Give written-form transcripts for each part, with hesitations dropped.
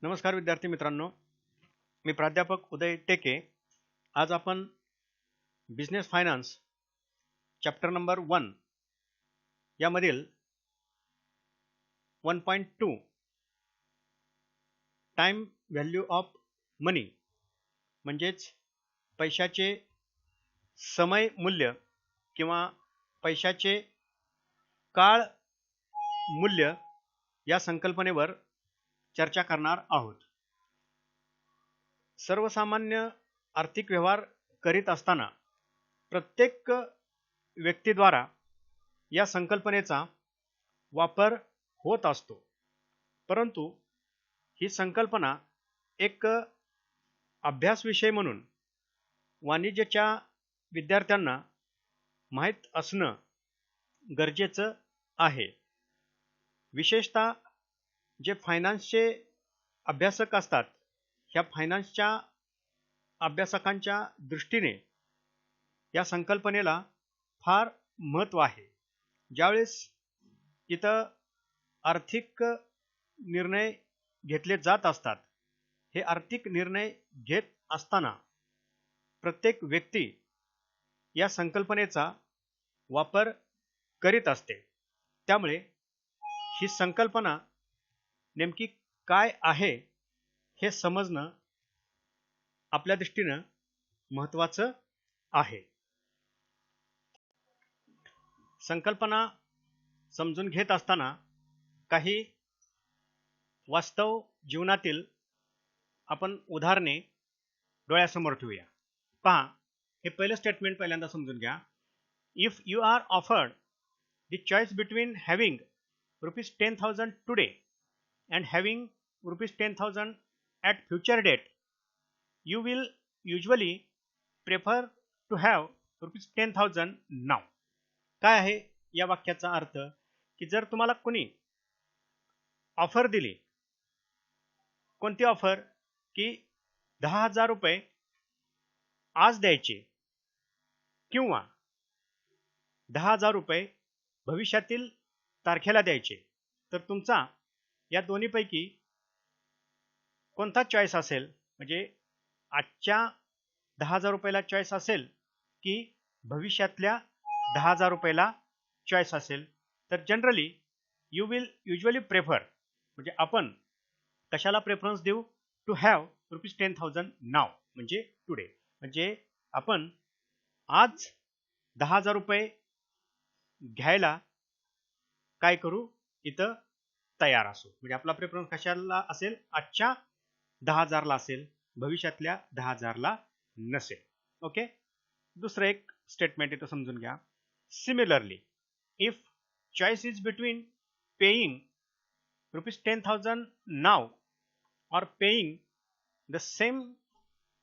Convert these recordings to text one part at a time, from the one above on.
नमस्कार विद्यार्थी मित्रांनो, मी प्राध्यापक उदय टेके. आज आपण बिझनेस फायनान्स चॅप्टर नंबर 1 यामधील 1.2 टाइम व्हॅल्यू ऑफ मनी म्हणजेच पैशाचे समय मूल्य किंवा पैशाचे काळ मूल्य या संकल्पनेवर चर्चा करणार आहोत. सर्वसामान्य आर्थिक व्यवहार करीत असताना प्रत्येक व्यक्तीद्वारा या संकल्पनेचा वापर होत असतो, परंतु ही संकल्पना एक अभ्यास विषय म्हणून वाणिज्याच्या विद्यार्थ्यांना माहीत असणं गरजेचं आहे. विशेषतः जे फायनान्सचे अभ्यासक असतात, ह्या फायनान्सच्या अभ्यासकांच्या दृष्टीने या संकल्पनेला फार महत्त्व आहे. ज्यावेळेस इथं आर्थिक निर्णय घेतले जात असतात, हे आर्थिक निर्णय घेत असताना प्रत्येक व्यक्ती या संकल्पनेचा वापर करीत असते. त्यामुळे ही संकल्पना नेमकी काय आहे हे समजणं आपल्या दृष्टीनं महत्त्वाचं आहे. संकल्पना समजून घेत असताना काही वास्तव जीवनातील आपण उदाहरणे डोळ्यासमोर ठेवूया. पहा, हे पहिलं स्टेटमेंट पहिल्यांदा समजून घ्या. If you are offered the choice between having ₹10,000 today and having ₹10,000 at future date, you will usually prefer to have ₹10,000 now. काय आहे या वाक्याचा अर्थ? की जर तुम्हाला कोणी ऑफर दिली, कोणती ऑफर? की ₹10,000 आज द्यायचे किंवा ₹10,000 भविष्यातील तारखेला द्यायचे, तर तुमचा या दोन्हीपैकी कोणता चॉईस असेल? म्हणजे आजच्या ₹10,000 चॉईस असेल की भविष्यातल्या ₹10,000 चॉईस असेल? तर generally you will usually prefer, म्हणजे आपण कशाला प्रेफरन्स देऊ? टू हॅव ₹10,000 नाव, म्हणजे टुडे. म्हणजे आपण आज ₹10,000 घ्यायला काय करू? इथं तयार असो. म्हणजे आपला प्रेफरन्स कशाला असेल? आजच्या 10,000 ला असेल, भविष्यातल्या 10,000 ला नसेल. ओके. दुसरं एक स्टेटमेंट इथं समजून घ्या. Similarly, if choice is between paying ₹10,000 नाव और paying the same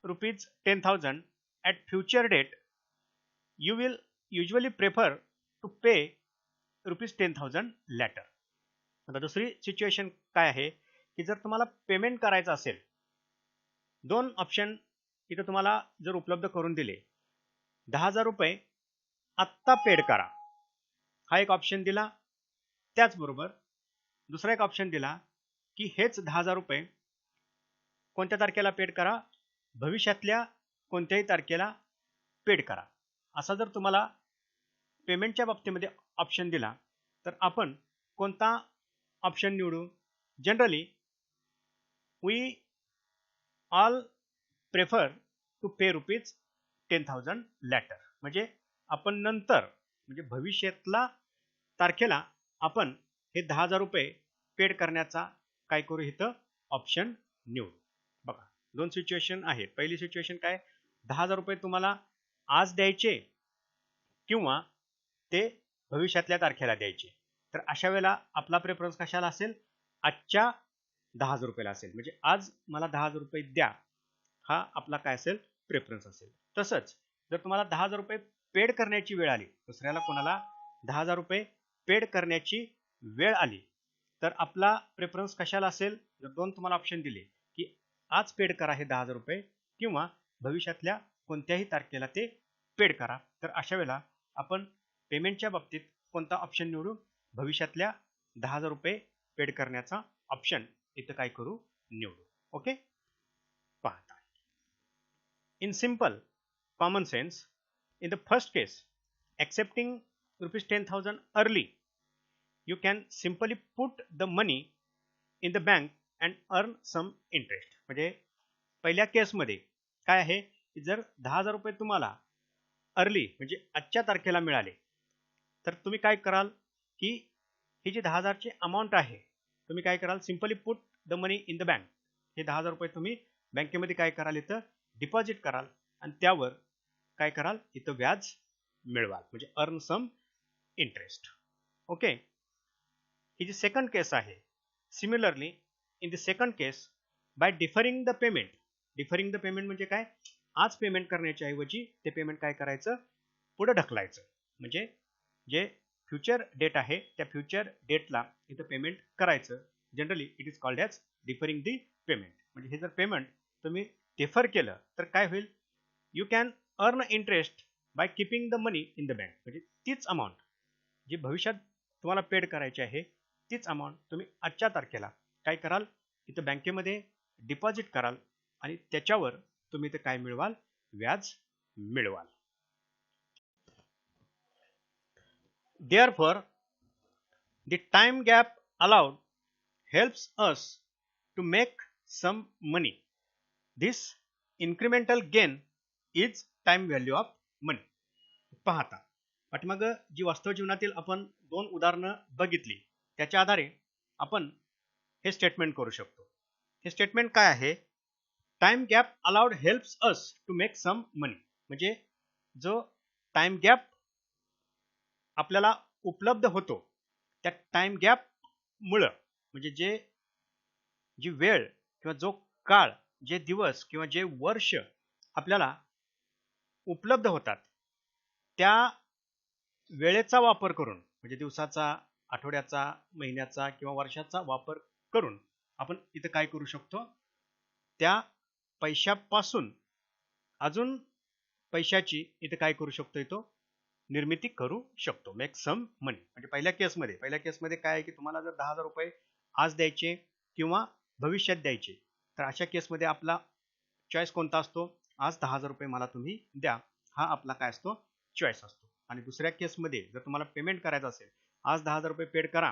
₹10,000 at future date, you will usually prefer to pay ₹10,000 later. आता दुसरी सिच्युएशन काय आहे? की जर तुम्हाला पेमेंट करायचं असेल, दोन ऑप्शन इथं तुम्हाला जर उपलब्ध करून दिले. ₹10,000 आत्ता पेड करा, हा एक ऑप्शन दिला. त्याचबरोबर दुसरा एक ऑप्शन दिला की हेच ₹10,000 कोणत्या तारखेला पेड करा? भविष्यातल्या कोणत्याही तारखेला पेड करा. असा जर तुम्हाला पेमेंटच्या बाबतीमध्ये ऑप्शन दिला, तर आपण कोणता ऑप्शन निवडू? Generally we all prefer to pay ₹10,000 later. म्हणजे आपण नंतर, म्हणजे भविष्यातला तारखेला आपण हे ₹10,000 पेड करण्याचा काय करू? इथं ऑप्शन निवडू. बघा, दोन सिच्युएशन आहेत. पहिली सिच्युएशन काय? ₹10,000 तुम्हाला आज द्यायचे किंवा ते भविष्यातल्या तारखेला द्यायचे. तर अशा वेळेला आपला प्रेफरन्स कशाला असेल? आजच्या ₹10,000 असेल. म्हणजे आज मला ₹10,000 द्या, हा आपला काय असेल? प्रेफरन्स असेल. तसंच जर तुम्हाला ₹10,000 पेड करण्याची वेळ आली, दुसऱ्याला कोणाला ₹10,000 पेड करण्याची वेळ आली, तर आपला प्रेफरन्स कशाला असेल? जर दोन तुम्हाला ऑप्शन दिले की आज पेड करा हे ₹10,000 किंवा भविष्यातल्या कोणत्याही तारखेला ते पेड करा, तर अशा वेळेला आपण पेमेंटच्या बाबतीत कोणता ऑप्शन निवडू? भविष्यातल्या ₹10,000 पेड करण्याचा ऑप्शन इथं काय करू? निवडू. ओके, पाहता. In simple common sense, in the first case, accepting rupees 10,000 early, you can simply put the money in the bank and earn some interest. म्हणजे पहिल्या केसमध्ये काय आहे की जर 10,000 रुपये तुम्हाला अर्ली म्हणजे आजच्या तारखेला मिळाले तर तुम्ही काय कराल की ही जी 10,000 ची अमाऊंट आहे तुम्ही काय कराल, simply put the money in the bank. हे 10,000 रुपये तुम्ही बँकेमध्ये काय कराल, इथं डिपॉझिट कराल आणि त्यावर काय कराल, इथं व्याज मिळवाल, म्हणजे अर्न सम इंटरेस्ट. ओके, ही जी सेकंड केस आहे, similarly in the second case by differing the payment. Differing the payment म्हणजे काय, आज पेमेंट करण्याच्या ऐवजी ते पेमेंट काय करायचं, पुढे ढकलायचं. म्हणजे जे फ्युचर डेट आहे त्या फ्युचर डेटला इथं पेमेंट करायचं. Generally it is called as differing the payment. म्हणजे हे जर पेमेंट तुम्ही डिफर केलं तर काय होईल, you can earn interest by keeping the money in the bank. म्हणजे तीच अमाऊंट जी भविष्यात तुम्हाला पेड करायची आहे तीच अमाऊंट तुम्ही आजच्या तारखेला काय कराल, इथं बँकेमध्ये डिपॉझिट कराल आणि त्याच्यावर तुम्ही इथं काय मिळवाल, व्याज मिळवाल. Therefore, the time gap allowed helps us to make some money. This incremental gain is time value of money. पाहता पाठीमाग जी वास्तव जीवनातील आपण दोन उदाहरणं बघितली त्याच्या आधारे आपण हे स्टेटमेंट करू शकतो. हे स्टेटमेंट काय आहे, time gap allowed helps us to make some money. म्हणजे जो टाइम गॅप आपल्याला उपलब्ध होतो त्या टाइम गॅप मुळे, म्हणजे जी वेळ किंवा जो काळ, जे दिवस किंवा जे वर्ष आपल्याला उपलब्ध होतात त्या वेळेचा वापर करून, म्हणजे दिवसाचा, आठवड्याचा, महिन्याचा किंवा वर्षाचा वापर करून आपण इथं काय करू शकतो, त्या पैशापासून अजून पैशाची इथं काय करू शकतो, इथं निर्मिती करू शकतो, मेक सम मनी. म्हणजे पहिल्या केसमध्ये काय आहे की तुम्हाला जर 10,000 रुपये आज द्यायचे किंवा भविष्यात द्यायचे तर अशा केसमध्ये आपला चॉईस कोणता असतो, आज 10,000 रुपये मला तुम्ही द्या, हा आपला काय असतो, चॉईस असतो. आणि दुसऱ्या केसमध्ये जर तुम्हाला पेमेंट करायचं असेल, आज 10,000 रुपये पेड करा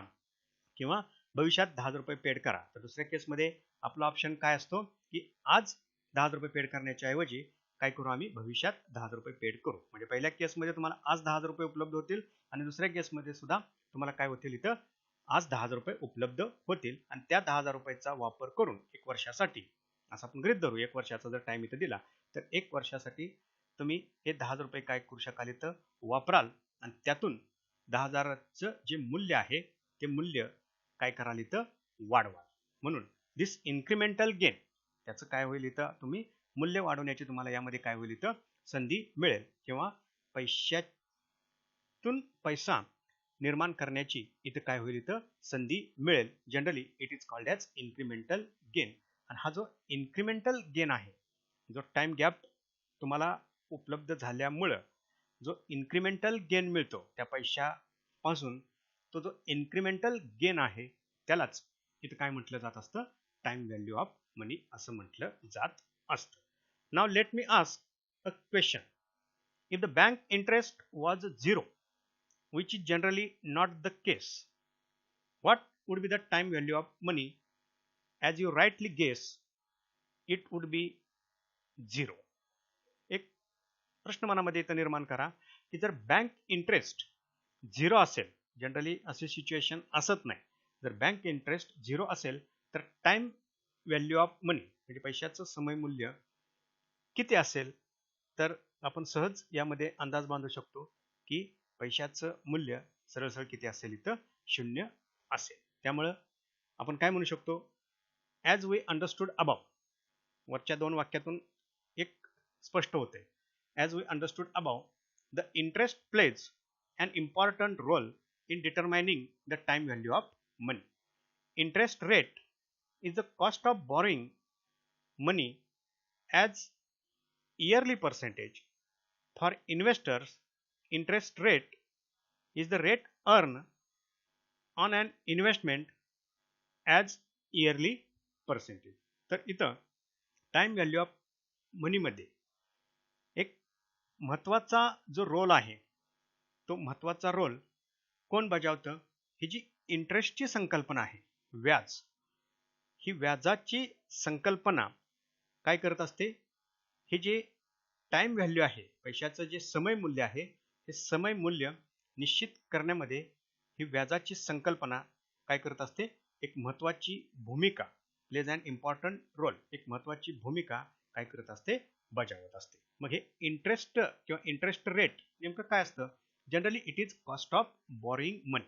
किंवा भविष्यात 10,000 रुपये पेड करा, तर दुसऱ्या केसमध्ये आपला ऑप्शन काय असतो की आज 10,000 रुपये पेड करण्याच्या ऐवजी काय करू, आम्ही भविष्यात 10,000 रुपये पेड करू. म्हणजे पहिल्या केसमध्ये तुम्हाला आज 10,000 रुपये उपलब्ध होतील आणि दुसऱ्या केसमध्ये सुद्धा तुम्हाला काय होतील, इथं आज 10,000 रुपये उपलब्ध होतील आणि त्या 10,000 रुपयाचा वापर करून 1 वर्षासाठी, असं आपण गृहीत धरू 1 वर्षाचा जर टाइम इथं दिला तर 1 वर्षासाठी तुम्ही हे 10,000 रुपये काय करू शकाल, इथं वापराल आणि त्यातून 10,000चं जे मूल्य आहे ते मूल्य काय कराल, इथं वाढवाल. म्हणून दिस इन्क्रिमेंटल गेन, त्याचं काय होईल, इथं तुम्ही मूल्य वाढवण्याची तुम्हाला यामध्ये काय होईल, इथं संधी मिळेल किंवा पैशातून पैसा निर्माण करण्याची इथं काय होईल, इथं संधी मिळेल. Generally it is called as incremental gain. आणि हा जो इन्क्रिमेंटल गेन आहे, जो टाइम गॅप तुम्हाला उपलब्ध झाल्यामुळं जो इन्क्रिमेंटल गेन मिळतो त्या पैशापासून, तो जो इन्क्रिमेंटल गेन आहे त्यालाच इथं काय म्हटलं जात असतं, टाइम व्हॅल्यू ऑफ मनी असं म्हटलं जात असतं. Now let me ask a question. If the bank interest was 0, which is generally not the case, what would be the time value of money? As you rightly guess, it would be 0. एक प्रश्न मनामध्ये इथं निर्माण करा की जर bank interest 0 असेल, generally अशी सिच्युएशन असत नाही, जर बँक इंटरेस्ट 0 असेल तर टाइम व्हॅल्यू ऑफ मनी म्हणजे पैशाचं समय मूल्य किती असेल, तर आपण सहज यामध्ये अंदाज बांधू शकतो की पैशाचं मूल्य सरळ सरळ किती असेल, इथं 0 असेल. त्यामुळं आपण काय म्हणू शकतो, ॲज वी अंडरस्टूड अबाव, वरच्या 2 वाक्यातून एक स्पष्ट होते, as we understood above the interest plays an important role in determining the time value of money. Interest rate is the cost of borrowing money as yearly percentage. For investors, interest rate is the rate earned on an investment as yearly percentage. तर इथं time value of मनीमध्ये एक महत्त्वाचा जो role आहे, तो महत्त्वाचा role कोण बजावतं? ही जी इंटरेस्टची संकल्पना आहे, व्याज, ही व्याजाची संकल्पना काय करत असते? हे जे टाइम व्हॅल्यू आहे, पैशाचं जे समय मूल्य आहे, हे समय मूल्य निश्चित करण्यामध्ये ही व्याजाची संकल्पना काय करत असते? एक महत्त्वाची भूमिका, प्लेज अन इम्पॉर्टंट रोल, एक महत्त्वाची भूमिका काय करत असते? बजावत असते. मग हे इंटरेस्ट किंवा इंटरेस्ट रेट नेमकं काय असतं? Generally it is cost of borrowing money.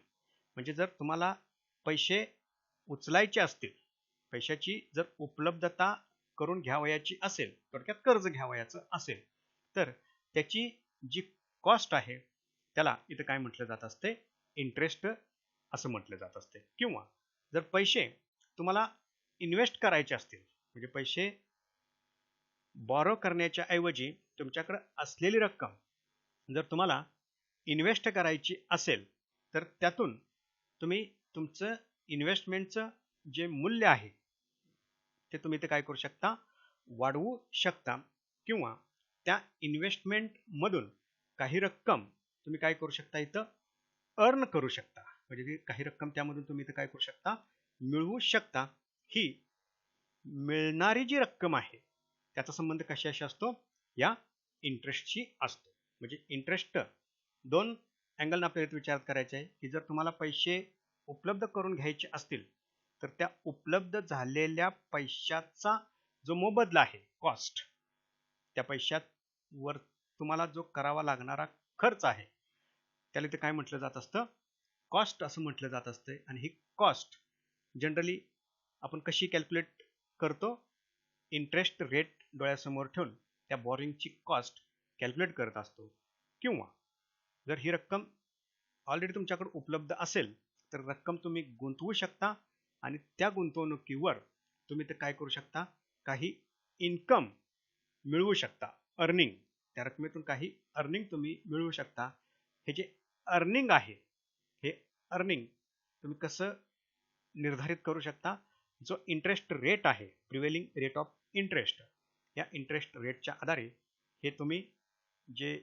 म्हणजे जर तुम्हाला पैसे उचलायचे असतील, पैशाची जर उपलब्धता करून घ्यावयाची असेल, थोडक्यात कर्ज घ्यावयाचं असेल, तर त्याची जी कॉस्ट आहे त्याला इथं काय म्हटलं जात असते? इंटरेस्ट असं म्हटलं जात असते. किंवा जर पैसे तुम्हाला इन्व्हेस्ट करायचे असतील, म्हणजे पैसे बॉरो करण्याच्या ऐवजी तुमच्याकडे असलेली रक्कम जर तुम्हाला इन्व्हेस्ट करायची असेल, तर त्यातून तुम्ही तुमचं इन्व्हेस्टमेंटचं जे मूल्य आहे ते तुम्ही ते काय करू शकता? वाढवू शकता. किंवा त्या इन्व्हेस्टमेंट मधून काही रक्कम तुम्ही काय करू शकता? इथं अर्न करू शकता. म्हणजे काही रक्कम त्यामधून तुम्ही इथं काय करू शकता? मिळवू शकता. ही मिळणारी जी रक्कम आहे त्याचा संबंध कशाशी असतो? या इंटरेस्टशी असतो. म्हणजे इंटरेस्ट दोन अँगलनं आपल्याला विचार करायचा आहे की जर तुम्हाला पैसे उपलब्ध करून घ्यायचे असतील, तर त्या उपलब्ध झालेल्या पैशाचा जो मोबदला आहे, कॉस्ट, त्या पैशावर तुम्हाला जो करावा लागणारा खर्च आहे त्याला ते काय म्हटलं जात असतं? कॉस्ट असं म्हटलं जात असतं. आणि ही कॉस्ट जनरली आपण कशी कॅल्क्युलेट करतो? इंटरेस्ट रेट डोळ्यासमोर ठेवून त्या बॉरिंगची कॉस्ट कॅल्क्युलेट करत असतो. किंवा जर ही रक्कम ऑलरेडी तुमच्याकडे उपलब्ध असेल, तर रक्कम तुम्ही गुंतवू शकता आणि त्या गुंतवणुकीवर तुम्ही ते काय करू शकता? काही इन्कम मिळवू शकता, अर्निंग, त्या रकमेतून काही अर्निंग तुम्ही मिळवू शकता. हे जे अर्निंग आहे, हे अर्निंग तुम्ही कसं निर्धारित करू शकता? जो इंटरेस्ट रेट आहे, प्रिव्हेलिंग रेट ऑफ इंटरेस्ट, या इंटरेस्ट रेटच्या आधारे हे तुम्ही जे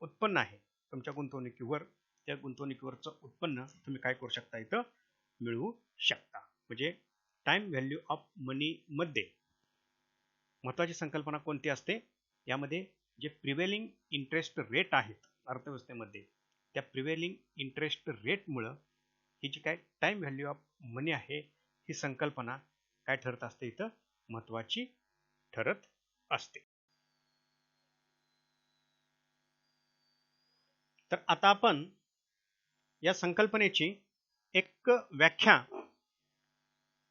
उत्पन्न आहे तुमच्या गुंतवणुकीवर, त्या गुंतवणुकीवरचं उत्पन्न तुम्ही काय करू शकता? इथं मिळवू शकता. म्हणजे टाइम व्हॅल्यू ऑफ मनी मध्ये महत्त्वाची संकल्पना कोणती असते? यामध्ये जे प्रिव्हेलिंग इंटरेस्ट रेट आहेत अर्थव्यवस्थेमध्ये, त्या प्रिव्हेलिंग इंटरेस्ट रेटमुळं ही जी काय टाइम व्हॅल्यू ऑफ मनी आहे, ही संकल्पना काय ठरत असते? इथं महत्त्वाची ठरत असते. तर आता आपण या संकल्पनेची एक व्याख्या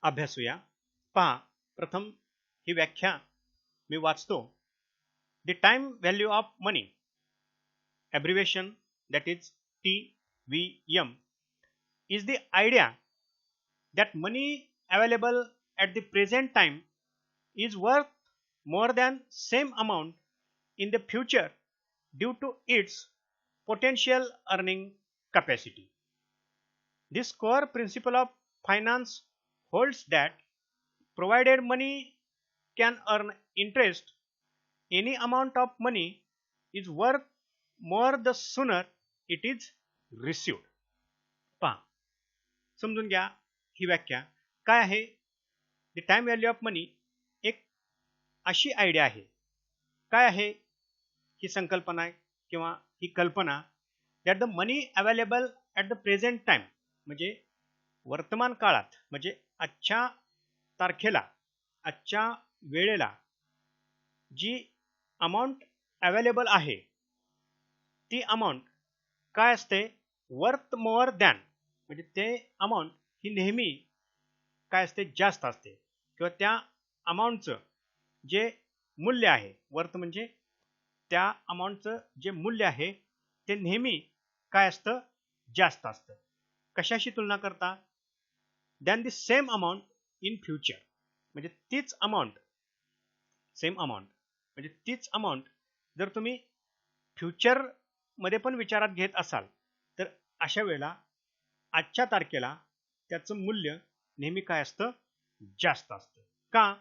अभ्यासूया. पहा, प्रथम ही व्याख्या मी वाचतो. The time value of money, abbreviation that is TVM, is the idea that money available at the present time is worth more than same amount in the future due to its potential earning capacity. This core principle of finance holds that provided money can earn interest, any amount of money is worth more the sooner it is received. पहा, समजून घ्या ही व्याख्या काय आहे. The time value of मनी एक अशी idea आहे. काय आहे ही संकल्पना किंवा ही कल्पना? That the money available at the present time, म्हणजे वर्तमान काळात, म्हणजे आजच्या तारखेला, आजच्या वेळेला जी अमाऊंट अवेलेबल आहे, ती अमाऊंट काय असते? वर्थ मोर दॅन, म्हणजे ते अमाऊंट ही नेहमी काय असते? जास्त असते. किंवा त्या अमाऊंटचं जे मूल्य आहे, वर्थ म्हणजे त्या अमाऊंटचं जे मूल्य आहे ते नेहमी काय असतं? जास्त असतं. कशाशी तुलना करता? Than the same amount in future, म्हणजे तीच अमाऊंट, सेम अमाऊंट म्हणजे तीच अमाऊंट जर तुम्ही फ्युचर मध्ये पण विचारात घेत असाल, तर अशा वेळेला आजच्या तारखेला त्याचं मूल्य नेहमी काय असतं? जास्त असतं. का?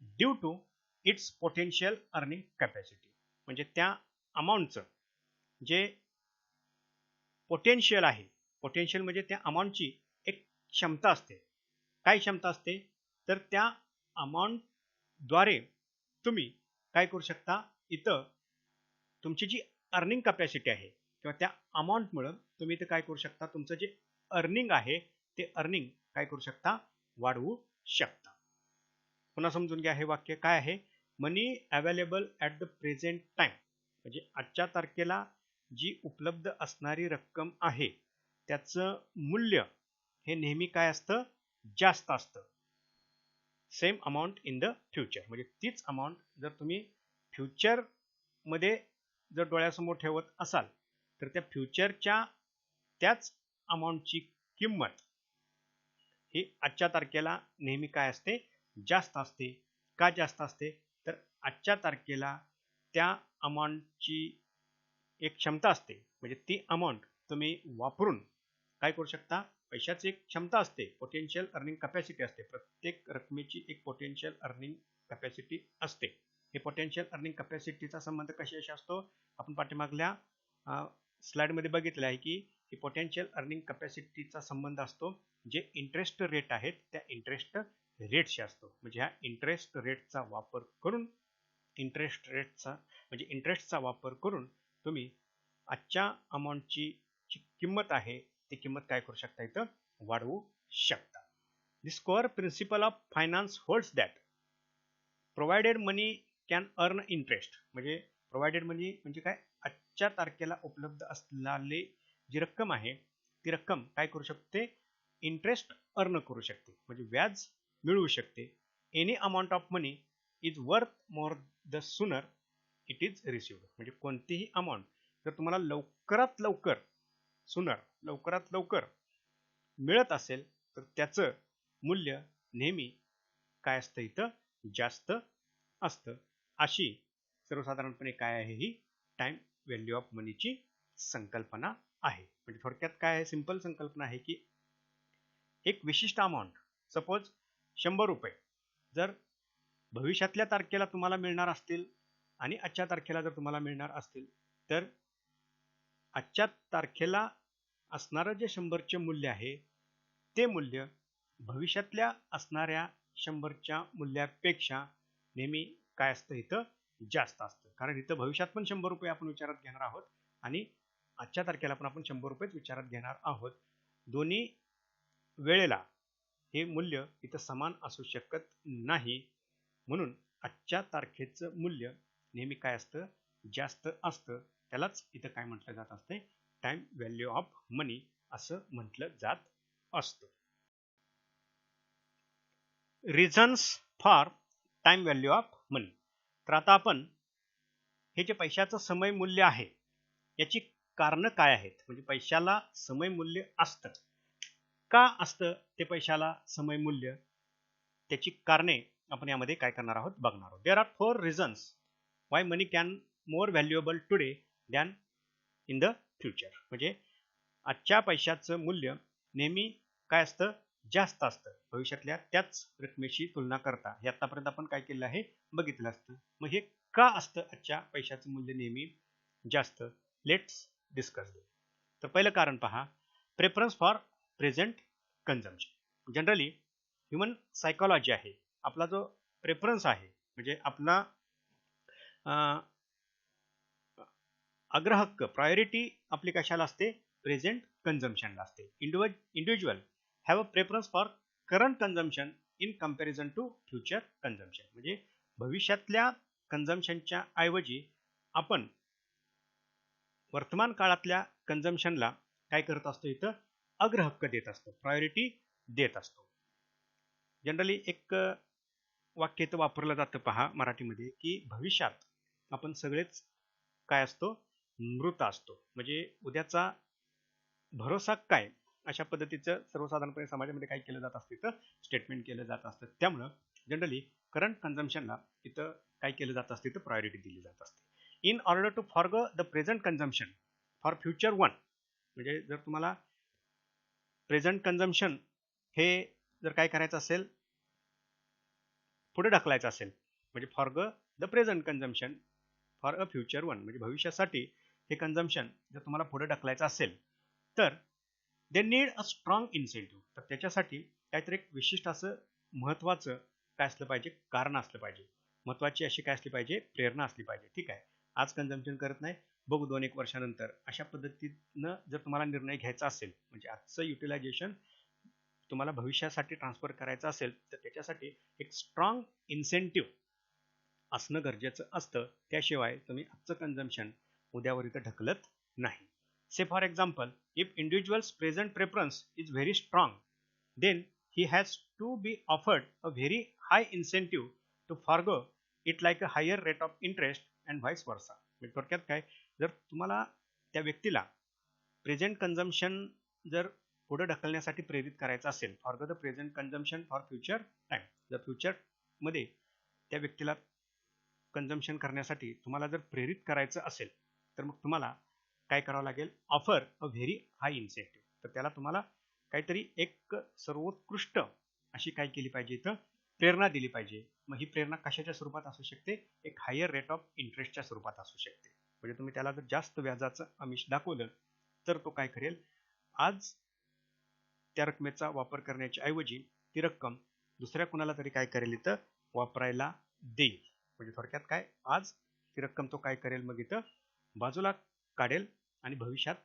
Due to its potential earning capacity. म्हणजे त्या अमाऊंटचं जे पोटेन्शियल आहे, पोटेन्शियल म्हणजे त्या अमाऊंटची एक क्षमता असते. काय क्षमता असते? तर त्या अमाऊंटद्वारे तुम्ही काय करू शकता, इथं तुमची जी अर्निंग कॅपॅसिटी आहे किंवा त्या अमाऊंटमुळं तुम्ही इथं काय करू शकता, तुमचं जे अर्निंग आहे ते अर्निंग काय करू शकता, वाढवू शकता. पुन्हा समजून घ्या हे वाक्य काय आहे. Money available at the present time, म्हणजे आजच्या तारखेला जी उपलब्ध असणारी रक्कम आहे त्याचं मूल्य हे नेहमी काय असतं, जास्त असतं. Same amount in the future, म्हणजे तीच अमाऊंट जर तुम्ही फ्युचर मध्ये जर डोळ्यासमोर ठेवत असाल तर त्या फ्युचरच्या त्याच अमाऊंटची किंमत ही आजच्या तारखेला नेहमी काय असते, जास्त असते. का जास्त असते? तर आजच्या तारखेला त्या अमाऊंटची एक क्षमता असते, म्हणजे ती अमाऊंट तुम्ही वापरून काय करू शकता, पैशाची एक क्षमता असते, पोटेन्शियल अर्निंग कॅपॅसिटी असते. प्रत्येक रकमेची एक पोटेन्शियल अर्निंग कॅपॅसिटी असते. हे पोटेन्शियल अर्निंग कॅपॅसिटीचा संबंध कशाशी असतो, आपण पाठीमागल्या स्लाइडमध्ये बघितलं आहे की ही पोटेन्शियल अर्निंग कॅपॅसिटीचा संबंध असतो जे इंटरेस्ट रेट आहेत त्या इंटरेस्ट रेटशी असतो. म्हणजे ह्या इंटरेस्ट रेटचा वापर करून इंटरेस्टचा वापर करून तुम्ही आजच्या अमाऊंटची जी किंमत आहे ती किंमत काय करू शकता, इथं वाढवू शकता. The square principle of finance holds that provided money can earn interest. म्हणजे प्रोव्हाइडेड मनी म्हणजे काय, आजच्या तारखेला उपलब्ध असलेली जी रक्कम आहे ती रक्कम काय करू शकते, इंटरेस्ट अर्न करू शकते, म्हणजे व्याज मिळवू शकते. Any amount of money is worth more the सुनर इट इज रिसिव्ड. म्हणजे कोणतीही अमाऊंट जर तुम्हाला लवकरात लवकर मिळत असेल तर त्याचं मूल्य नेहमी काय असतं, इथं जास्त असतं. अशी सर्वसाधारणपणे काय आहे, ही टाइम व्हॅल्यू ऑफ मनीची संकल्पना आहे. म्हणजे थोडक्यात काय आहे, सिंपल संकल्पना आहे की एक विशिष्ट अमाऊंट, सपोज 100 रुपये जर भविष्यातल्या तारखेला तुम्हाला मिळणार असतील आणि आजच्या तारखेला जर तुम्हाला मिळणार असतील तर आजच्या तारखेला असणारं जे 100चे मूल्य आहे ते मूल्य भविष्यातल्या असणाऱ्या 100च्या मूल्यापेक्षा नेहमी काय असतं, इथं जास्त असतं. कारण इथं भविष्यात पण 100 रुपये आपण विचारात घेणार आहोत आणि आजच्या तारखेला पण आपण 100 रुपयेच विचारात घेणार आहोत. दोन्ही वेळेला हे मूल्य इथं समान असू शकत नाही. म्हणून आजच्या तारखेचं मूल्य नेहमी काय असतं, जास्त असतं. त्यालाच इथं काय म्हटलं जात असते, टाइम व्हॅल्यू ऑफ मनी असं म्हटलं जात असतं. Reasons for time value of money. तर आता आपण हे जे पैशाचं समय मूल्य आहे याची कारणं काय आहेत, म्हणजे पैशाला समय मूल्य असतं, का असतं ते पैशाला समय मूल्य, त्याची कारणे आपण यामध्ये काय करणार आहोत, बघणार आहोत. There are 4 reasons why money can more valuable today than in the future. म्हणजे आजच्या पैशाचं मूल्य नेहमी काय असतं, जास्त असतं भविष्यातल्या त्याच रकमेशी तुलना करता. हे आतापर्यंत आपण काय केलं आहे, बघितलं असतं. मग हे का असतं आजच्या पैशाचं मूल्य नेहमी जास्त, लेट्स डिस्कस. तर पहिलं कारण पहा, preference for present consumption. Generally human psychology आहे, आपला जो प्रेफरन्स आहे म्हणजे आपला अग्रहक्क, प्रायोरिटी आपली कशाला असते, प्रेझेंट कन्झम्पशनला असते. Individual have a preference for current consumption in comparison to future consumption. म्हणजे भविष्यातल्या कन्झम्पशनच्या ऐवजी आपण वर्तमान काळातल्या कन्झम्पशनला काय करत असतो, इथं अग्रहक्क देत असतो, प्रायोरिटी देत असतो. जनरली एक वाक्य इथं वापरलं जातं पहा मराठीमध्ये की भविष्यात आपण सगळेच काय असतो, मृत असतो. म्हणजे उद्याचा भरोसा काय, अशा पद्धतीचं सर्वसाधारणपणे समाजामध्ये काय केलं जात असतं, इथं स्टेटमेंट केलं जात असतं. त्यामुळं जनरली करंट कन्झम्पशनला इथं काय केलं जात असतं, इथं प्रायोरिटी दिली जात असते. In order to forgo the present consumption for future one. म्हणजे जर तुम्हाला प्रेझेंट कन्झम्पशन हे जर काय करायचं असेल, पुढे ढकलायचं असेल, म्हणजे forgo the present consumption for a future one, म्हणजे भविष्यासाठी हे कन्झम्पशन जर तुम्हाला पुढे ढकलायचं असेल तर they need a strong incentive. तर त्याच्यासाठी काहीतरी एक विशिष्ट असं महत्त्वाचं काय असलं पाहिजे, कारण असलं पाहिजे, महत्त्वाची अशी काय असली पाहिजे, प्रेरणा असली पाहिजे. ठीक आहे, आज कन्झम्पशन करत नाही, बघू 2-1 वर्षानंतर, अशा पद्धतीनं जर तुम्हाला निर्णय घ्यायचा असेल, म्हणजे आजचं युटिलायझेशन तुम्हाला भविष्यासाठी ट्रान्सफर करायचं असेल तर त्याच्यासाठी एक स्ट्रॉंग इन्सेंटिव्ह असणं गरजेचं असतं. त्याशिवाय तुम्ही आजचं कन्झम्पशन उद्यावर इथं ढकलत नाही. Say for example, if individual's present preference is very strong, then he has to be offered a very high incentive to forgo it like a higher rate of interest and vice versa. म्हणजे थोडक्यात काय, जर तुम्हाला त्या व्यक्तीला present consumption जर पुढे ढकलण्यासाठी प्रेरित करायचं असेल, forgo the present consumption for future time, जर फ्युचरमध्ये त्या व्यक्तीला कन्झम्पशन करण्यासाठी तुम्हाला जर प्रेरित करायचं असेल तर मग तुम्हाला काय करावं लागेल, offer a very high incentive. तर त्याला तुम्हाला काहीतरी एक सर्वोत्कृष्ट अशी काय केली पाहिजे, इथं प्रेरणा दिली पाहिजे. मग ही प्रेरणा कशाच्या स्वरूपात असू शकते, एक हायर रेट ऑफ इंटरेस्टच्या स्वरूपात असू शकते. म्हणजे तुम्ही त्याला जर जास्त व्याजाचं आमिष दाखवलं तर तो काय करेल, आज त्या रकमेचा वापर करण्याच्या ऐवजी ती रक्कम दुसऱ्या कुणाला तरी काय करेल, इथं वापरायला देईल. म्हणजे थोडक्यात काय, आज ती रक्कम तो काय करेल, मग इथं बाजूला काढेल आणि भविष्यात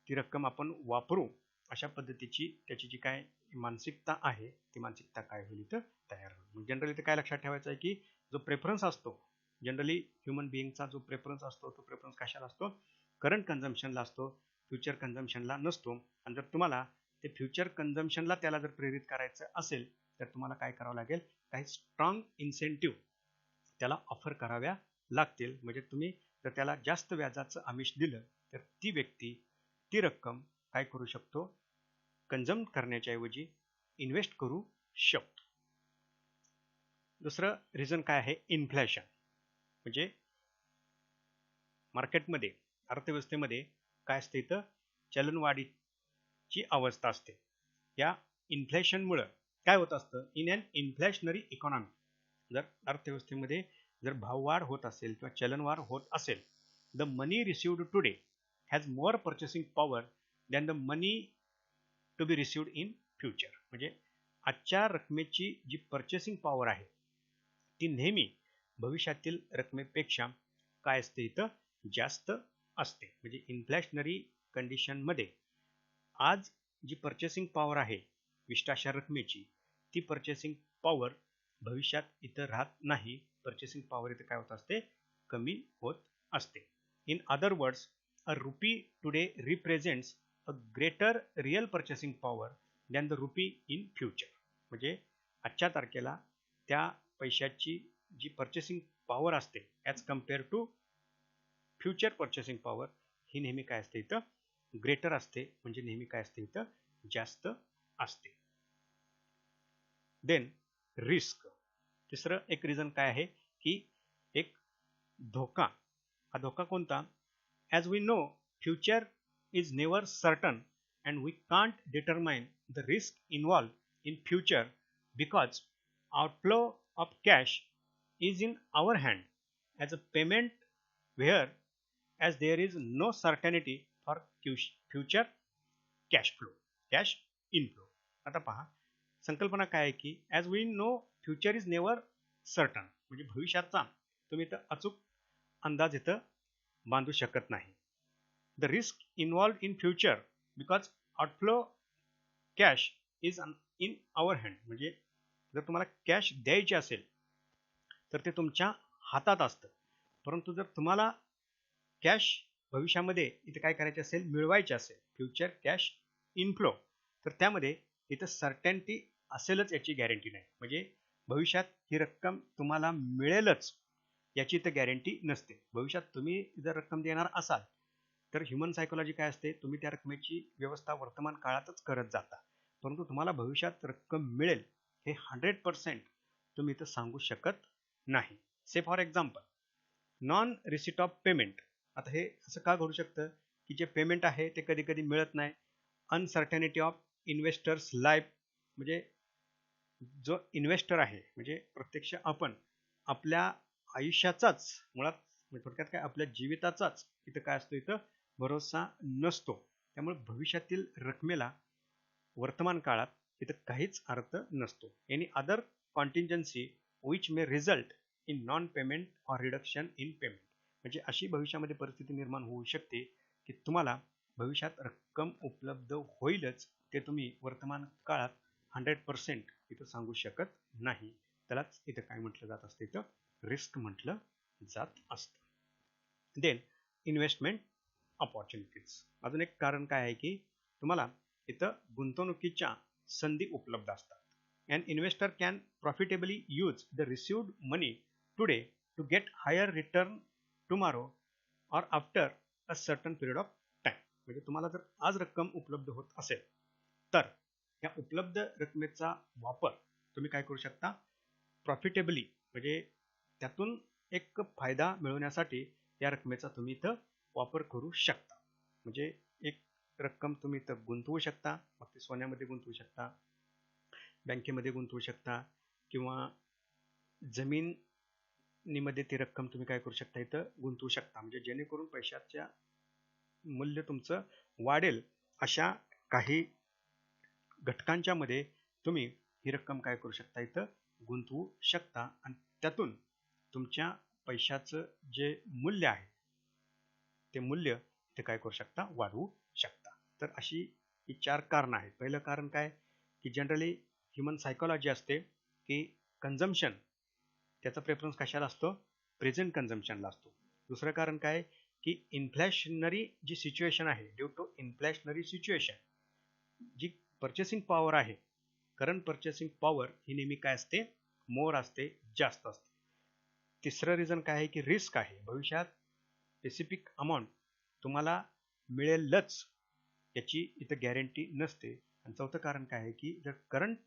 ती रक्कम आपण वापरू, अशा पद्धतीची त्याची जी काय मानसिकता आहे ती मानसिकता काय होईल, इथं तयार होईल. जनरली इथं काय लक्षात ठेवायचं आहे की जो प्रेफरन्स असतो, जनरली ह्युमन बिईंगचा जो प्रेफरन्स असतो तो प्रेफरन्स कशाला असतो, करंट कन्झम्पशनला असतो, फ्युचर कन्झम्पशनला नसतो. आणि जर तुम्हाला ते फ्युचर कन्झम्पशनला त्याला जर प्रेरित करायचं असेल तर तुम्हाला काय करावं लागेल, काही स्ट्रॉंग इन्सेंटिव्ह त्याला ऑफर कराव्या लागतील. म्हणजे तुम्ही जर त्याला जास्त व्याजाचं आमिष दिलं तर ती व्यक्ती ती रक्कम काय करू शकतो, कन्झ्युम करण्याच्या ऐवजी इन्व्हेस्ट करू शकतो. दुसरं रिझन काय आहे, इन्फ्लेशन. म्हणजे मार्केटमध्ये, अर्थव्यवस्थेमध्ये काय असते, इथं चलनवाढीची अवस्था असते. या इन्फ्लेशनमुळं काय होत असतं, इन अन इन्फ्लेशनरी इकॉनॉमी, जर अर्थव्यवस्थेमध्ये जर भाववाढ होत असेल किंवा चलनवाढ होत असेल, the money received today has more purchasing power than the money to be received in future. म्हणजे आजच्या रकमेची जी पर्चेसिंग पॉवर आहे ती नेहमी भविष्यातील रकमेपेक्षा काय असते, इथं जास्त असते. म्हणजे इन्फ्लेशनरी कंडिशनमध्ये आज जी पर्चेसिंग पॉवर आहे विशिष्ट रकमेची, ती पर्चेसिंग पॉवर भविष्यात इथं राहत नाही. पर्चेसिंग पॉवर इथं काय होत असते, कमी होत असते. In other words, a rupee today represents a greater real purchasing power than the rupee in future. म्हणजे आजच्या तारखेला त्या पैशाची जी पर्चेसिंग पॉवर असते as compared to future purchasing power, ही नेहमी काय असते, इथं ग्रेटर असते. म्हणजे नेहमी काय असते, इथं जास्त असते. Then risk. तिसरं एक रिझन काय आहे की एक धोका. हा धोका कोणता, as we know future is never certain and we can't determine the risk involved in future because outflow of cash is in our hand as a payment where as there is no certainty for future cash inflow. आता पहा, संकल्पना काय आहे की as we know future is never certain, म्हणजे भविष्याचा तुम्ही इथं अचूक अंदाज इथं बांधू शकत नाही. the risk involved in future because outflow cash is in our hand, म्हणजे जर तुम्हाला कॅश द्यायची असेल तर ते तुमच्या हातात असतं. परंतु जर तुम्हाला कॅश भविष्यामध्ये इथे काय करायचे असेल, मिळवायचे असेल, फ्युचर कॅश इनफ्लो, तर त्यामध्ये इथं सर्टन्टी असेलच याची गॅरंटी नाही. म्हणजे भविष्यात ही रक्कम तुम्हाला मिळेलच याची इथं गॅरंटी नसते. भविष्यात तुम्ही जर रक्कम देणार असाल तर ह्युमन सायकोलॉजी काय असते, तुम्ही त्या रकमेची व्यवस्था वर्तमान काळातच करत जाता, परंतु तुम्हाला भविष्यात रक्कम मिळेल हे 100% तुम्ही इथं सांगू शकत नाही. Say for example, non receipt of payment. आता हे असं का घडू शकतं की जे पेमेंट आहे ते कधी कधी मिळत नाही. अनसर्टॅनिटी ऑफ इन्व्हेस्टर्स लाईफ, म्हणजे जो इन्व्हेस्टर आहे म्हणजे प्रत्यक्ष आपण आपल्या आयुष्याचाच मुळात म्हणजे थोडक्यात काय आपल्या जीविताचाच इथं काय असतो, इथं भरोसा नसतो. त्यामुळे भविष्यातील रकमेला वर्तमान काळात इथं काहीच अर्थ नसतो. Any other contingency which may result in non payment or reduction in payment, म्हणजे अशी भविष्यामध्ये परिस्थिती निर्माण होऊ शकते की तुम्हाला भविष्यात रक्कम उपलब्ध होईलच, ते तुम्ही वर्तमान काळात 100% इथं सांगू शकत नाही. त्यालाच इथं काय म्हटलं जात असतं, इथं रिस्क म्हटलं जात असतं. देन इन्व्हेस्टमेंट अपॉर्च्युनिटीज, अजून एक कारण काय आहे की तुम्हाला इथं गुंतवणुकीच्या संधी उपलब्ध असतात. An investor can profitably use the received money today to get higher return tomorrow or after a certain period of time. म्हणजे तुम्हाला जर आज रक्कम उपलब्ध होत असेल तर या उपलब्ध रकमेचा वापर तुम्ही काय करू शकता, प्रॉफिटेबली म्हणजे त्यातून एक फायदा मिळवण्यासाठी या रकमेचा तुम्ही इथं वापर करू शकता. म्हणजे एक रक्कम तुम्ही इथं गुंतवू शकता, मग ते सोन्यामध्ये गुंतवू शकता, बँकेमध्ये गुंतवू शकता, किंवा जमिनीमध्ये ती रक्कम तुम्ही काय करू शकता, इथं गुंतवू शकता. म्हणजे जेणेकरून पैशाच्या मूल्य तुमचं वाढेल अशा काही घटकांच्या मध्ये तुम्ही ही रक्कम काय करू शकता, इथं गुंतवू शकता आणि त्यातून तुमच्या पैशाचं जे मूल्य आहे ते मूल्य ते काय करू शकता, वाढवू शकता. तर अशी ही 4 कारण आहेत. पहिलं कारण काय की जनरली ह्युमन सायकोलॉजी असते की कन्झम्पशन त्याचा प्रेफरन्स कशाला असतो, प्रेझेंट कन्झम्पशनला असतो. दुसरं कारण काय की इन्फ्लॅशनरी जी सिच्युएशन आहे, ड्यू टू इन्फ्लॅशनरी सिच्युएशन जी पर्चेसिंग पॉवर आहे, करंट पर्चेसिंग पॉवर ही नेहमी काय असते, मोर असते, जास्त असते. तिसरं रिझन काय आहे की रिस्क आहे, भविष्यात स्पेसिफिक अमाऊंट तुम्हाला मिळेलच याची इथं गॅरंटी नसते. आणि चौथं कारण काय आहे की जर करंट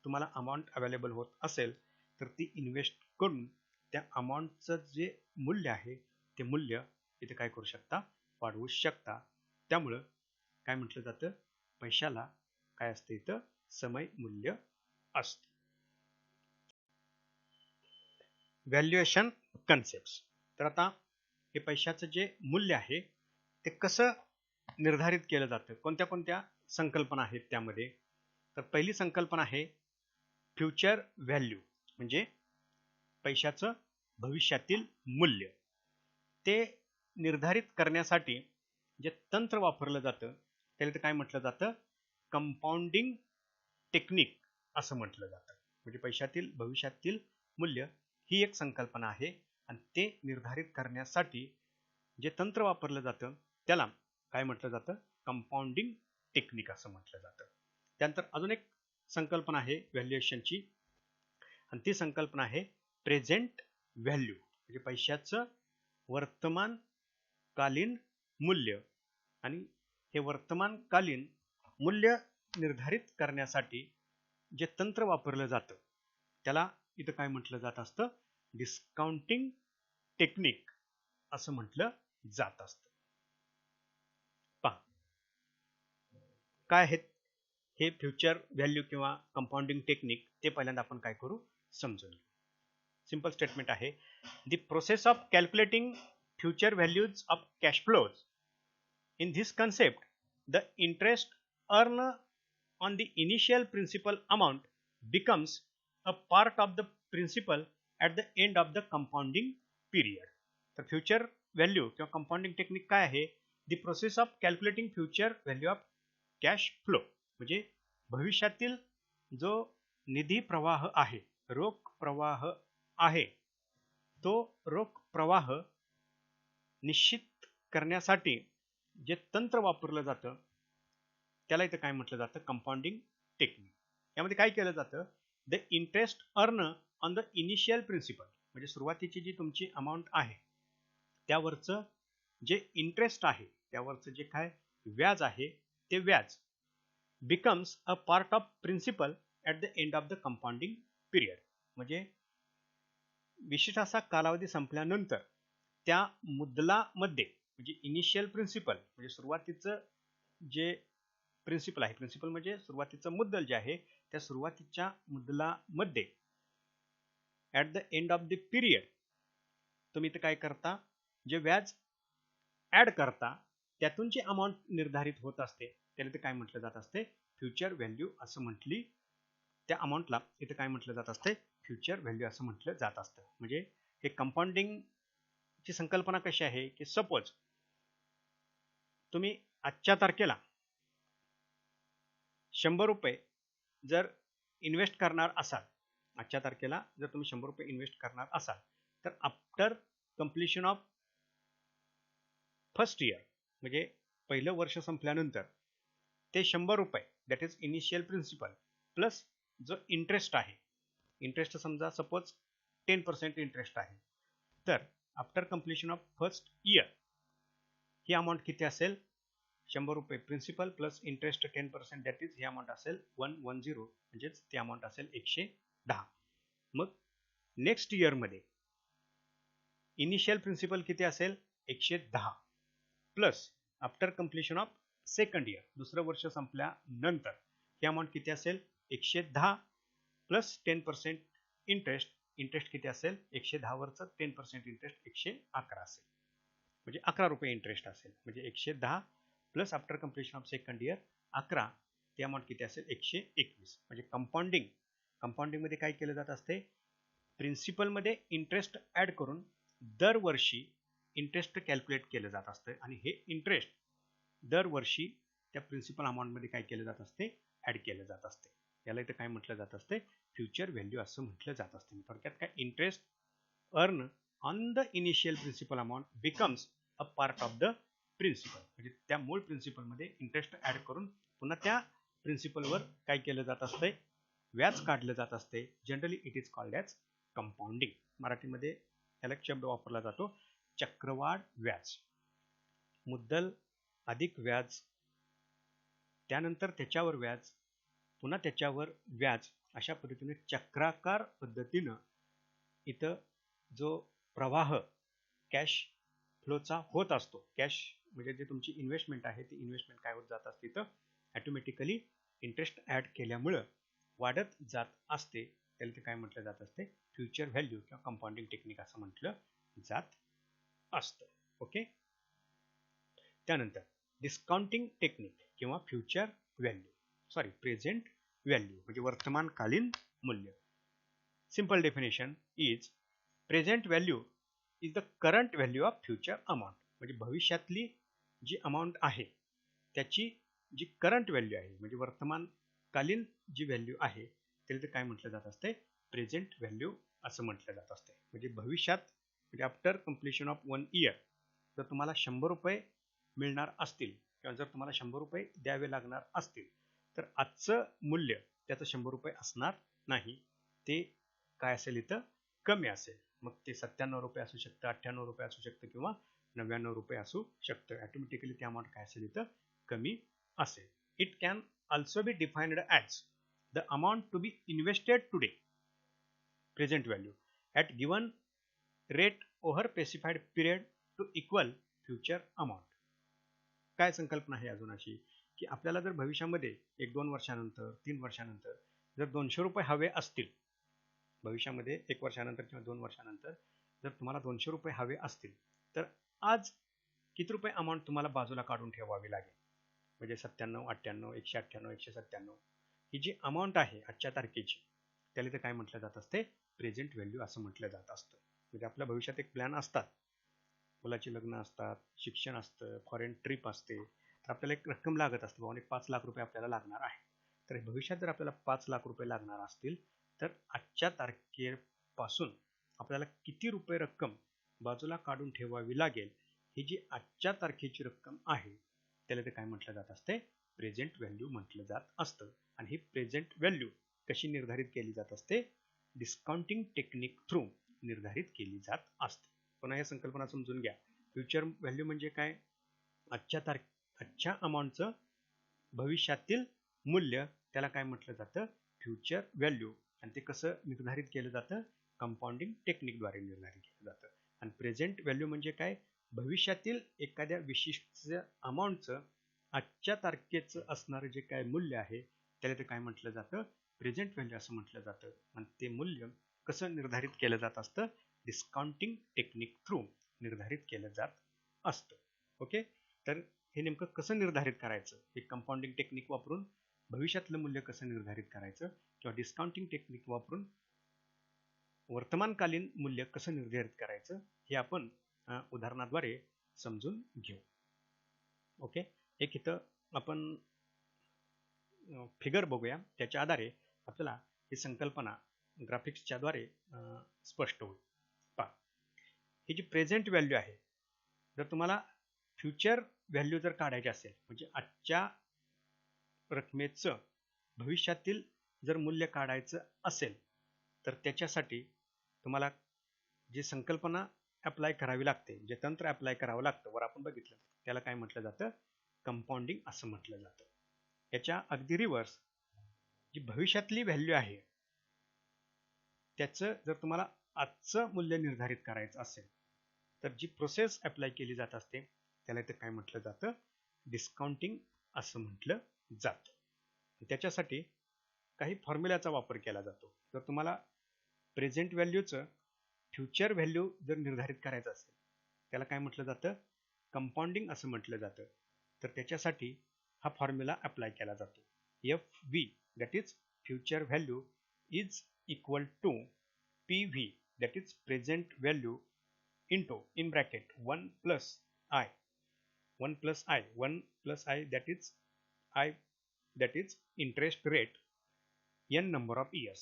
तुम्हाला अमाऊंट अवेलेबल होत असेल तर ती इन्व्हेस्ट करून त्या अमाऊंटचं जे मूल्य आहे ते मूल्य इथे काय करू शकता, वाढवू शकता. त्यामुळं काय म्हटलं जातं, पैशाला काय असतं, इथं समय मूल्य असतं. व्हॅल्युएशन कन्सेप्ट, तर आता हे पैशाचं जे मूल्य आहे ते कसं निर्धारित केलं जातं, कोणत्या कोणत्या संकल्पना आहेत त्यामध्ये. तर पहिली संकल्पना आहे फ्युचर व्हॅल्यू, म्हणजे पैशाचं भविष्यातील मूल्य. ते निर्धारित करण्यासाठी जे तंत्र वापरलं जातं त्याला काय म्हटलं जातं, कंपाऊंडिंग टेक्निक असं म्हटलं जातं. म्हणजे पैशातील भविष्यातील मूल्य ही एक संकल्पना आहे आणि ते निर्धारित करण्यासाठी जे तंत्र वापरलं जातं त्याला काय म्हटलं जातं, कंपाऊंडिंग टेक्निक असं म्हटलं जातं. त्यानंतर अजून एक संकल्पना आहे व्हॅल्युएशनची आणि ती संकल्पना आहे प्रेझेंट व्हॅल्यू, म्हणजे पैशाचं वर्तमानकालीन मूल्य. आणि हे वर्तमानकालीन मूल्य निर्धारित करण्यासाठी जे तंत्र वापरलं जातं त्याला इथं काय म्हटलं जात असतं, डिस्काउंटिंग टेक्निक असं म्हटलं जात असतं. पहा काय आहेत हे फ्युचर व्हॅल्यू किंवा कंपाऊंडिंग टेक्निक, ते पहिल्यांदा आपण काय करू, समजून घेऊ. सिंपल स्टेटमेंट आहे, the process of calculating future values of cash flows. In this concept, the interest earned on the initial principal amount becomes a part of the principal at the end of the compounding period. तर future value किंवा compounding technique काय आहे, the process of calculating future value of cash flow, म्हणजे भविष्यातील जो निधी प्रवाह आहे, रोख प्रवाह आहे, तो रोख प्रवाह निश्चित करण्यासाठी जे तंत्र वापरलं जातं त्याला इथं काय म्हटलं जातं, कंपाऊंडिंग टेक्निक. यामध्ये काय केलं जातं, the interest earn on the initial principal, म्हणजे सुरुवातीची जी तुमची अमाऊंट आहे त्यावरचं जे इंटरेस्ट आहे, त्यावरचं जे काय व्याज आहे ते व्याज becomes a part of principal at the end of the compounding period. म्हणजे विशिष्ट असा कालावधी संपल्यानंतर त्या मुद्दलामध्ये, म्हणजे इनिशियल प्रिन्सिपल म्हणजे सुरुवातीचं जे प्रिन्सिपल आहे, प्रिन्सिपल म्हणजे सुरुवातीचं मुद्दल जे आहे त्या सुरुवातीच्या मुद्दलामध्ये at the end of the period तुम्ही इथं काय करता, जे व्याज ॲड करता त्यातून जी अमाऊंट निर्धारित होत असते त्याला इथं काय म्हटलं जात असते, फ्युचर व्हॅल्यू असं म्हटली. त्या अमाऊंटला इथं काय म्हटलं जात असते, फ्युचर व्हॅल्यू असं म्हटलं जात असतं. म्हणजे हे कंपाऊंडिंग ची संकल्पना कशी आहे की सपोज तुम्ही आजच्या तारखेला 100 रुपये जर इन्व्हेस्ट करणार असाल, आजच्या तारखेला जर तुम्ही 100 रुपये इन्व्हेस्ट करणार असाल, तर after completion of first year म्हणजे पहिलं वर्ष संपल्यानंतर ते 100 रुपये that is initial principal plus जो इंटरेस्ट आहे, इंटरेस्ट समजा सपोज 10% इंटरेस्ट आहे, तर after completion of first year ही अमाऊंट किती असेल, 100 रुपये principal plus interest 10% that is ही अमाऊंट असेल 110, म्हणजेच ती अमाऊंट असेल 110. मग नेक्स्ट इयरमध्ये इनिशियल प्रिन्सिपल किती असेल 110 plus after completion of second year दुसरं वर्ष संपल्यानंतर ही अमाऊंट किती असेल 110 प्लस 10% इंटरेस्ट, इंटरेस्ट किती असेल 110 वरचं 10% इंटरेस्ट 111 असेल, म्हणजे 11 रुपये इंटरेस्ट असेल. म्हणजे 110 plus after completion of second year 11, ती अमाऊंट किती असेल 121. म्हणजे कंपाऊंडिंग मध्ये काय केलं जात असते, प्रिन्सिपलमध्ये इंटरेस्ट ऍड करून दरवर्षी इंटरेस्ट कॅल्क्युलेट केलं जात असतं आणि हे इंटरेस्ट दरवर्षी त्या प्रिन्सिपल अमाऊंटमध्ये काय केलं जात असते, ऍड केलं जात असते. याला इथं काय म्हटलं जात असते, फ्युचर व्हॅल्यू असं म्हटलं जात असते. थोडक्यात काय, interest earn on the initial principal amount becomes a part of the principal. म्हणजे त्या मूळ प्रिन्सिपलमध्ये इंटरेस्ट ऍड करून पुन्हा त्या प्रिन्सिपलवर काय केलं जात असते, व्याज काढलं जात असते. Generally it is called as compounding. मराठीमध्ये याला एक शब्द वापरला जातो चक्रवाढ व्याज. मुद्दल अधिक व्याज, त्यानंतर त्याच्यावर व्याज, पुन्हा त्याच्यावर व्याज, अशा पद्धतीने चक्राकार पद्धतीनं इथं जो प्रवाह कॅश फ्लोचा होत असतो, कॅश म्हणजे जे तुमची इन्व्हेस्टमेंट आहे ती इन्व्हेस्टमेंट काय होत जात असते, तर ऑटोमॅटिकली इंटरेस्ट ऍड केल्यामुळं वाढत जात असते. त्याला ते काय म्हटलं जात असते, फ्युचर व्हॅल्यू किंवा कंपाऊंडिंग टेक्निक असं म्हटलं जात असतं. ओके. त्यानंतर डिस्काउंटिंग टेक्निक किंवा future value, sorry present value म्हणजे वर्तमानकालीन मूल्य. Simple definition is present value is the current value of future amount. म्हणजे भविष्यातली जी अमाऊंट आहे त्याची जी करंट व्हॅल्यू आहे म्हणजे वर्तमानकालीन जी व्हॅल्यू आहे त्याला ते काय म्हटलं जात असते, प्रेझेंट व्हॅल्यू असं म्हटलं जात असते. म्हणजे भविष्यात म्हणजे आफ्टर कम्प्लिशन ऑफ 1 इयर जर तुम्हाला 100 रुपये मिळणार असतील किंवा जर तुम्हाला 100 रुपये द्यावे लागणार असतील तर आजचं मूल्य त्याचं 100 रुपये असणार नाही, ते काय असेल इथं कमी असेल. मग ते 97 रुपये असू शकतं, 98 रुपये असू शकतं किंवा 99 रुपये असू शकतं. ऑटोमॅटिकली ते अमाऊंट काय असेल इथं कमी असेल. It can also be defined as the amount to be invested today present value at given rate over specified period to equal future amount. काय संकल्पना आहे अजून अशी की आपल्याला जर भविष्यामध्ये 1-2 वर्षानंतर 3 वर्षानंतर जर 200 रुपये हवे असतील, भविष्यामध्ये 1 वर्षानंतर किंवा 2 वर्षानंतर जर तुम्हाला 200 रुपये हवे असतील तर आज किती रुपये अमाऊंट तुम्हाला बाजूला काढून ठेवावी लागेल. म्हणजे 97, 98, 198, 197 ही जी अमाऊंट आहे आजच्या तारखेची त्याला ते काय म्हटलं जात असते, प्रेझेंट व्हॅल्यू असं म्हटलं जात असतं. म्हणजे आपल्या भविष्यात एक प्लॅन असतात, मुलाची लग्न असतात, शिक्षण असतं, फॉरेन ट्रिप असते, तर आपल्याला एक रक्कम लागत असते, बाबा 5 लाख रुपये आपल्याला लागणार आहे. तर भविष्यात जर आपल्याला 5 लाख रुपये लागणार असतील तर आजच्या तारखेपासून आपल्याला किती रुपये रक्कम बाजूला काढून ठेवावी लागेल, ही जी आजच्या तारखेची रक्कम आहे त्याला ते काय म्हटलं जात असते, प्रेझेंट व्हॅल्यू म्हटलं जात असतं. आणि ही प्रेझेंट व्हॅल्यू कशी निर्धारित केली जात असते, डिस्काउंटिंग टेक्निक थ्रू निर्धारित केली जात असते. पुन्हा या संकल्पना समजून घ्या. फ्युचर व्हॅल्यू म्हणजे काय, आजच्या अमाऊंटचं भविष्यातील मूल्य, त्याला काय म्हटलं जातं, फ्युचर व्हॅल्यू. आणि ते कसं निर्धारित केलं जातं, कंपाऊंडिंग टेक्निकद्वारे निर्धारित केलं जातं. आणि प्रेझेंट व्हॅल्यू म्हणजे काय, भविष्यातील एखाद्या विशिष्ट अमाऊंटचं आजच्या तारखेचं असणारं जे काय मूल्य आहे त्याला ते काय म्हटलं जातं, प्रेझेंट व्हॅल्यू असं म्हटलं जातं आणि ते मूल्य कसं निर्धारित केलं जात असतं, डिस्काउंटिंग टेक्निक थ्रू निर्धारित केलं जात असतं. ओके, तर हे नेमकं कसं निर्धारित करायचं, हे कंपाऊंडिंग टेक्निक वापरून भविष्यातलं मूल्य कसं निर्धारित करायचं किंवा डिस्काउंटिंग टेक्निक वापरून वर्तमानकालीन मूल्य कसं निर्धारित करायचं हे आपण उदाहरणाद्वारे समजून घेऊ. ओके, एक इथं आपण फिगर बघूया, त्याच्या आधारे आपल्याला ही संकल्पना ग्राफिक्सच्या द्वारे स्पष्ट होईल. पहा, ही जी प्रेझेंट व्हॅल्यू आहे, जर तुम्हाला फ्युचर व्हॅल्यू जर काढायची असेल, म्हणजे आजच्या रकमेचं भविष्यातील जर मूल्य काढायचं असेल, तर त्याच्यासाठी तुम्हाला जी संकल्पना अप्लाय करावी लागते, जे तंत्र अप्लाय करावं लागतं, वर आपण बघितलं, त्याला काय म्हटलं जातं, कंपाऊंडिंग असं म्हटलं जातं. याच्या अगदी रिव्हर्स जी भविष्यातली व्हॅल्यू आहे, त्याचं जर तुम्हाला आजचं मूल्य निर्धारित करायचं असेल, तर जी प्रोसेस अप्लाय केली जात असते त्याला इथे काय म्हटलं जातं, डिस्काउंटिंग असं म्हटलं जातं. त्याच्यासाठी काही फॉर्म्युलाचा वापर केला जातो. जर तुम्हाला प्रेझेंट व्हॅल्यूचं फ्युचर व्हॅल्यू जर निर्धारित करायचं असेल, त्याला काय म्हटलं जातं, कंपाऊंडिंग असं म्हटलं जातं. तर त्याच्यासाठी हा फॉर्म्युला अप्लाय केला जातो. FV that is future value is equal to PV that is present value into in bracket 1 plus I that is interest rate n number of years.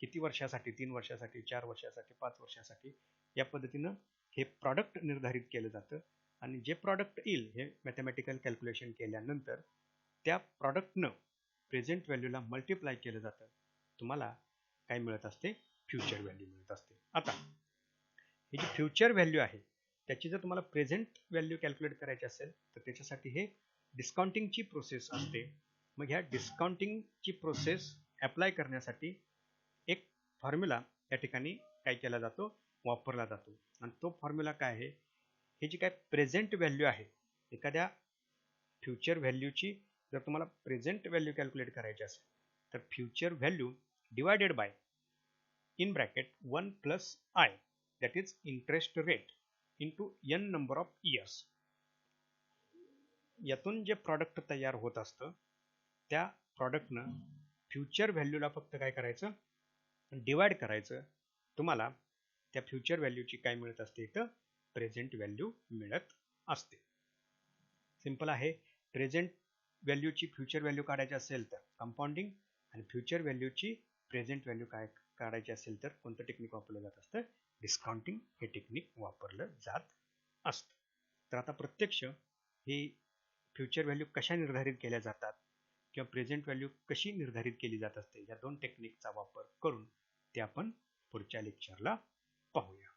किती वर्षासाठी, 3 वर्षासाठी, 4 वर्षासाठी, 5 वर्षासाठी, या पद्धतीनं हे प्रॉडक्ट निर्धारित केलं जातं. आणि जे प्रॉडक्ट येईल हे मॅथमॅटिकल कॅल्क्युलेशन केल्यानंतर त्या प्रॉडक्टनं प्रेझेंट व्हॅल्यूला मल्टिप्लाय केलं जातं. तुम्हाला काय मिळत असते, फ्युचर व्हॅल्यू मिळत असते. आता ही जी फ्युचर व्हॅल्यू आहे त्याची जर तुम्हाला प्रेझेंट व्हॅल्यू कॅल्क्युलेट करायची असेल, तर त्याच्यासाठी हे डिस्काउंटिंगची प्रोसेस असते. मग ह्या डिस्काउंटिंगची प्रोसेस अप्लाय करण्यासाठी एक फॉर्म्युला या ठिकाणी काय केला जातो, वापरला जातो. आणि तो फॉर्म्युला काय आहे, हे जी काय प्रेझेंट व्हॅल्यू आहे, एखाद्या फ्युचर व्हॅल्यूची जर तुम्हाला प्रेझेंट व्हॅल्यू कॅल्क्युलेट करायची असेल, तर future value divided by in bracket 1 plus I that is interest rate into n number of years. यातून जे प्रॉडक्ट तयार होत असतं त्या प्रॉडक्टनं फ्युचर व्हॅल्यूला फक्त काय करायचं, डिवाइड करायचं. तुम्हाला त्या फ्युचर व्हॅल्यूची काय मिळत असते, इथं प्रेझेंट व्हॅल्यू मिळत असते. सिंपल आहे. प्रेझेंट व्हॅल्यूची फ्युचर व्हॅल्यू काढायची असेल तर कंपाऊंडिंग, आणि फ्युचर व्हॅल्यूची प्रेझेंट व्हॅल्यू काय काढायची असेल तर कोणतं टेक्निक वापरलं जात असतं, डिस्काउंटिंग हे टेक्निक वापरलं जात असतं. तर आता प्रत्यक्ष ही फ्युचर व्हॅल्यू कशा निर्धारित केल्या जातात किंवा प्रेझेंट व्हॅल्यू कशी निर्धारित केली जात असते, या दोन टेक्निकचा वापर करून ते आपण पुढच्या लेक्चरला पाहूया.